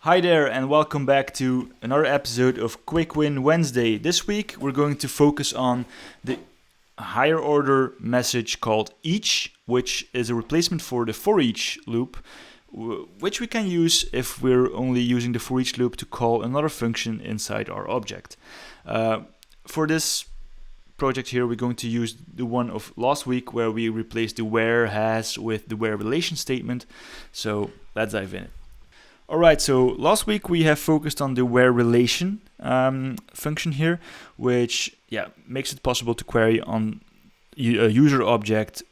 Hi there, and welcome back to another episode of Quick Win Wednesday. This week we're going to focus on the higher order message called each, which is a replacement for the foreach loop, which we can use if we're only using the foreach loop to call another function inside our object. For this project here, we're going to use the one of last week where we replaced the where has with the where relation statement. So let's dive in. Alright, so last week we have focused on the where relation function here, which makes it possible to query on a user object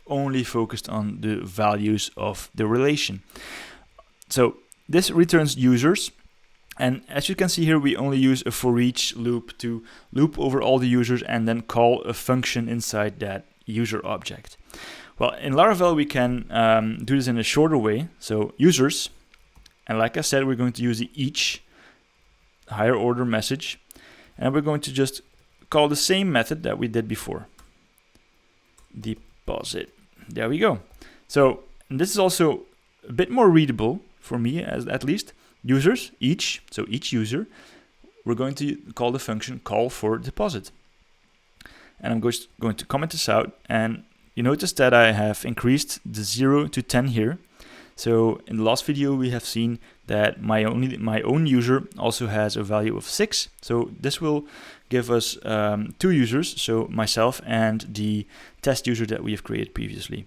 only focused on the values of the relation. So this returns users, and as you can see here, we only use a for each loop to loop over all the users and then call a function inside that user object. Well, in Laravel we can do this in a shorter way, so users. And like I said, we're going to use the each higher order message, and we're going to just call the same method that we did before. Deposit. There we go. So this is also a bit more readable for me, as at least. Users, each, so each user, we're going to call the function call for deposit. And I'm going to comment this out, and you notice that I have increased the 0 to 10 here. So in the last video we have seen that my own user also has a value of 6. So this will give us 2 users, so myself and the test user that we have created previously.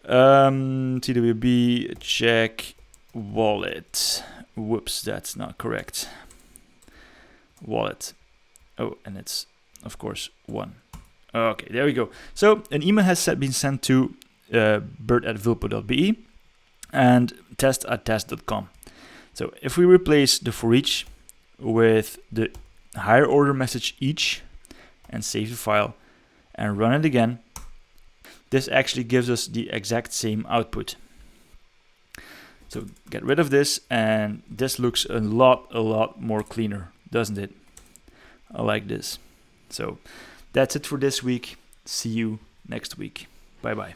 TWB check wallet. Whoops, that's not correct. Wallet. Oh, and it's of course 1. Okay, there we go. So an email has been sent to bert@vilpo.be and test@test.com. So if we replace the for each with the higher order message each and save the file and run it again, this actually gives us the exact same output. So get rid of this, and this looks a lot more cleaner, doesn't it? I like this. So that's it for this week. See you next week. Bye bye.